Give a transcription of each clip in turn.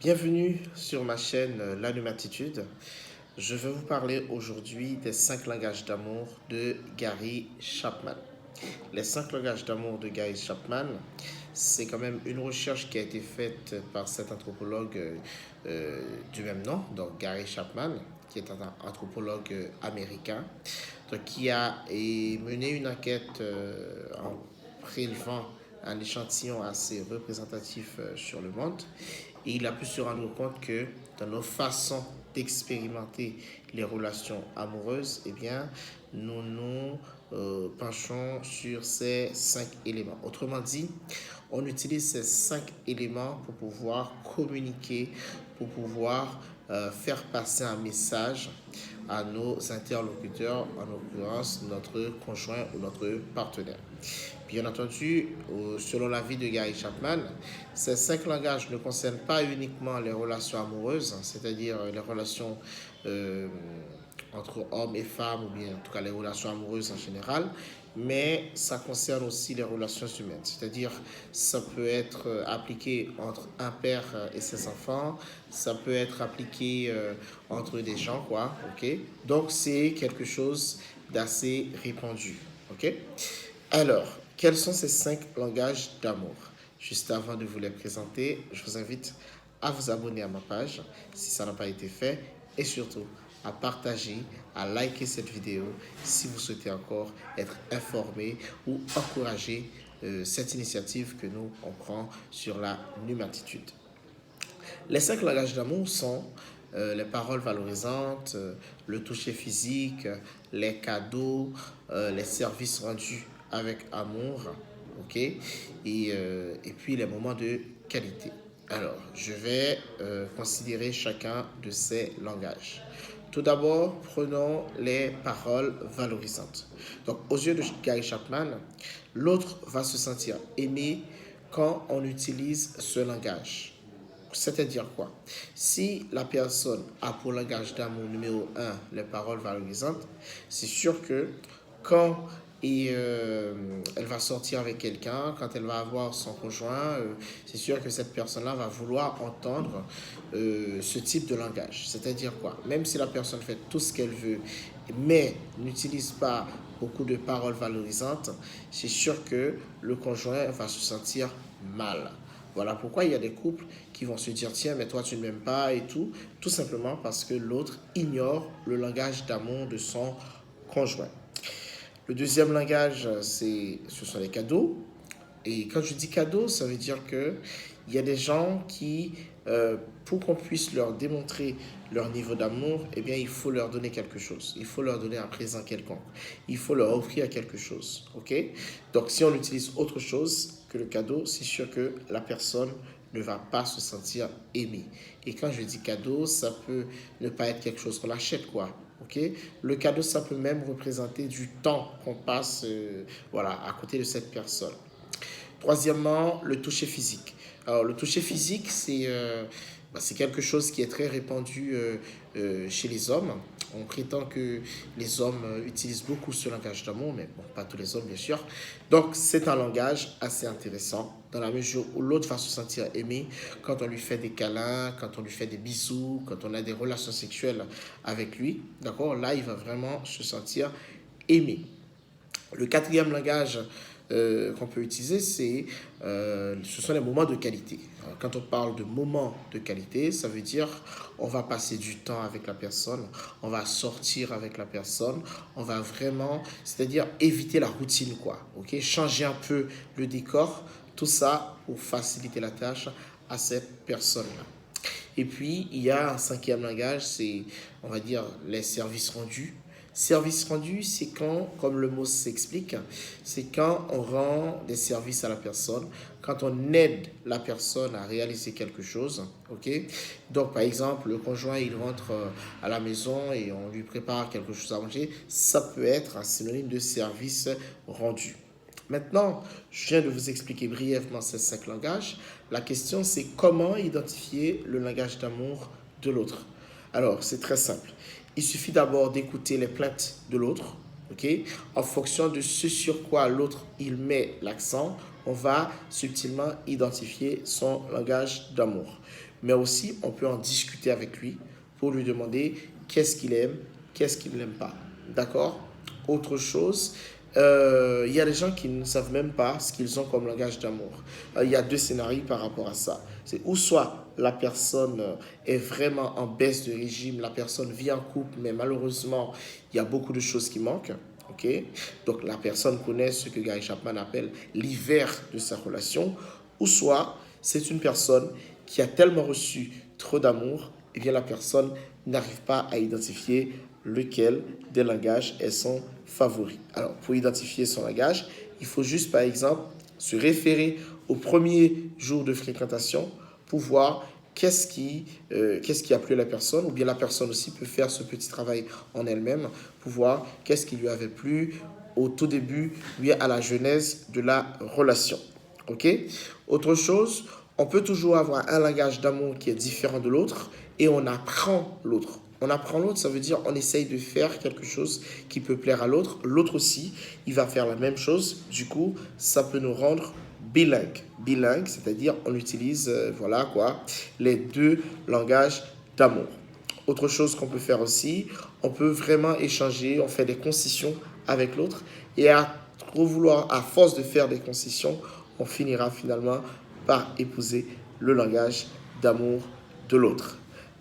Bienvenue sur ma chaîne L'Animatitude. Je vais vous parler aujourd'hui des 5 langages d'amour de Gary Chapman. Les 5 langages d'amour de Gary Chapman, c'est quand même une recherche qui a été faite par cet anthropologue du même nom, donc Gary Chapman, qui est un anthropologue américain, donc, qui a mené une enquête en prélevant un échantillon assez représentatif sur le monde. Et il a pu se rendre compte que dans nos façons d'expérimenter les relations amoureuses, eh bien, nous nous penchons sur ces 5 éléments. Autrement dit, on utilise ces 5 éléments pour pouvoir communiquer, pour pouvoir faire passer un message à nos interlocuteurs, en l'occurrence notre conjoint ou notre partenaire. Bien entendu, selon l'avis de Gary Chapman, ces 5 langages ne concernent pas uniquement les relations amoureuses, c'est-à-dire les relations entre hommes et femmes, ou bien en tout cas les relations amoureuses en général, mais ça concerne aussi les relations humaines, c'est-à-dire ça peut être appliqué entre un père et ses enfants, ça peut être appliqué entre des gens, quoi, ok? Donc c'est quelque chose d'assez répandu, ok? Alors, quels sont ces 5 langages d'amour? Juste avant de vous les présenter, je vous invite à vous abonner à ma page si ça n'a pas été fait et surtout à partager, à liker cette vidéo si vous souhaitez encore être informé ou encourager cette initiative que nous on prend sur la numatitude. Les 5 langages d'amour sont les paroles valorisantes, le toucher physique, les cadeaux, les services rendus avec amour, ok, et puis les moments de qualité. Alors, je vais considérer chacun de ces langages. Tout d'abord, prenons les paroles valorisantes. Donc, aux yeux de Gary Chapman, l'autre va se sentir aimé quand on utilise ce langage. C'est-à-dire quoi? Si la personne a pour langage d'amour numéro 1 les paroles valorisantes, c'est sûr que quand elle va sortir avec quelqu'un, quand elle va avoir son conjoint, c'est sûr que cette personne-là va vouloir entendre ce type de langage. C'est-à-dire quoi? Même si la personne fait tout ce qu'elle veut, mais n'utilise pas beaucoup de paroles valorisantes, c'est sûr que le conjoint va se sentir mal. Voilà pourquoi il y a des couples qui vont se dire tiens mais toi tu ne m'aimes pas et tout simplement parce que l'autre ignore le langage d'amour de son conjoint. Le deuxième langage, ce sont les cadeaux. Et quand je dis cadeaux, ça veut dire que il y a des gens qui, pour qu'on puisse leur démontrer leur niveau d'amour, eh bien, il faut leur donner quelque chose. Il faut leur donner un présent quelconque. Il faut leur offrir quelque chose. Ok? Donc, si on utilise autre chose que le cadeau, c'est sûr que la personne ne va pas se sentir aimée. Et quand je dis cadeau, ça peut ne pas être quelque chose qu'on achète, quoi. Okay? Le cadeau, ça peut même représenter du temps qu'on passe voilà, à côté de cette personne. Troisièmement, le toucher physique. Alors, le toucher physique, c'est quelque chose qui est très répandu chez les hommes. On prétend que les hommes utilisent beaucoup ce langage d'amour, mais bon, pas tous les hommes, bien sûr. Donc, c'est un langage assez intéressant, dans la mesure où l'autre va se sentir aimé quand on lui fait des câlins, quand on lui fait des bisous, quand on a des relations sexuelles avec lui. D'accord? Là, il va vraiment se sentir aimé. Le quatrième langage qu'on peut utiliser, ce sont les moments de qualité. Alors, quand on parle de moments de qualité, ça veut dire on va passer du temps avec la personne, on va sortir avec la personne, on va vraiment, c'est-à-dire éviter la routine, quoi. Ok, changer un peu le décor, tout ça pour faciliter la tâche à cette personne-là. Et puis, il y a un cinquième langage, c'est, on va dire, les services rendus. Service rendu, c'est quand, comme le mot s'explique, c'est quand on rend des services à la personne, quand on aide la personne à réaliser quelque chose, ok? Donc, par exemple, le conjoint, il rentre à la maison et on lui prépare quelque chose à manger, ça peut être un synonyme de service rendu. Maintenant, je viens de vous expliquer brièvement ces 5 langages. La question, c'est comment identifier le langage d'amour de l'autre. Alors, c'est très simple. Il suffit d'abord d'écouter les plaintes de l'autre, ok, en fonction de ce sur quoi l'autre il met l'accent on va subtilement identifier son langage d'amour. Mais aussi, on peut en discuter avec lui pour lui demander qu'est-ce qu'il aime, qu'est-ce qu'il n'aime pas. D'accord? Autre chose, il y a des gens qui ne savent même pas ce qu'ils ont comme langage d'amour. Il y a deux scénarios par rapport à ça. C'est ou soit la personne est vraiment en baisse de régime, la personne vit en couple, mais malheureusement, il y a beaucoup de choses qui manquent. Okay? Donc la personne connaît ce que Gary Chapman appelle l'hiver de sa relation, ou soit c'est une personne qui a tellement reçu trop d'amour, et bien la personne n'arrive pas à identifier lequel des langages est son favori. Alors pour identifier son langage, il faut juste par exemple se référer au premier jour de fréquentation pour voir qu'est-ce qui a plu à la personne, ou bien la personne aussi peut faire ce petit travail en elle-même pour voir qu'est-ce qui lui avait plu au tout début, lui à la genèse de la relation. Ok? Autre chose, on peut toujours avoir un langage d'amour qui est différent de l'autre et on apprend l'autre. On apprend l'autre, ça veut dire on essaye de faire quelque chose qui peut plaire à l'autre. L'autre aussi, il va faire la même chose. Du coup, ça peut nous rendre bilingue. Bilingue, c'est-à-dire on utilise les deux langages d'amour. Autre chose qu'on peut faire aussi, on peut vraiment échanger, on fait des concessions avec l'autre et à force de faire des concessions, on finira finalement par épouser le langage d'amour de l'autre.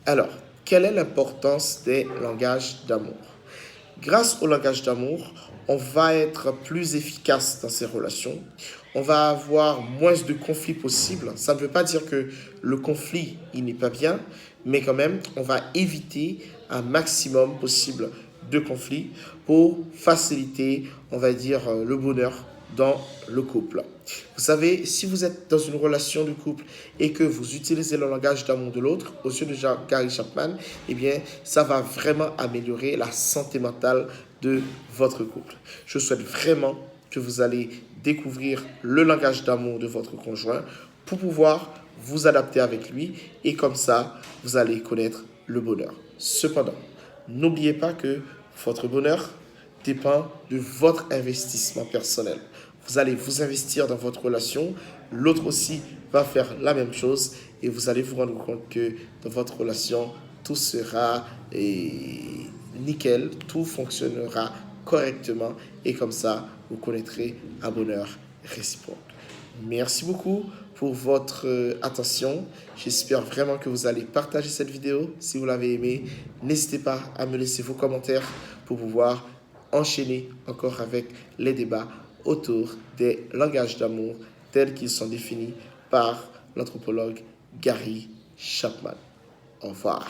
Alors, quelle est l'importance des langages d'amour? Grâce au langage d'amour, on va être plus efficace dans ces relations. On va avoir moins de conflits possibles. Ça ne veut pas dire que le conflit, il n'est pas bien, mais quand même, on va éviter un maximum possible de conflits pour faciliter, on va dire, le bonheur dans le couple. Vous savez, si vous êtes dans une relation de couple et que vous utilisez le langage d'amour de l'autre, aux yeux de Gary Chapman, eh bien, ça va vraiment améliorer la santé mentale de votre couple. Je souhaite vraiment que vous allez découvrir le langage d'amour de votre conjoint pour pouvoir vous adapter avec lui et comme ça, vous allez connaître le bonheur. Cependant, n'oubliez pas que votre bonheur dépend de votre investissement personnel. Vous allez vous investir dans votre relation, l'autre aussi va faire la même chose et vous allez vous rendre compte que dans votre relation, tout sera nickel, tout fonctionnera correctement et comme ça, vous connaîtrez un bonheur réciproque. Merci beaucoup pour votre attention. J'espère vraiment que vous allez partager cette vidéo. Si vous l'avez aimée, n'hésitez pas à me laisser vos commentaires pour pouvoir enchaîner encore avec les débats autour des langages d'amour tels qu'ils sont définis par l'anthropologue Gary Chapman. Au revoir.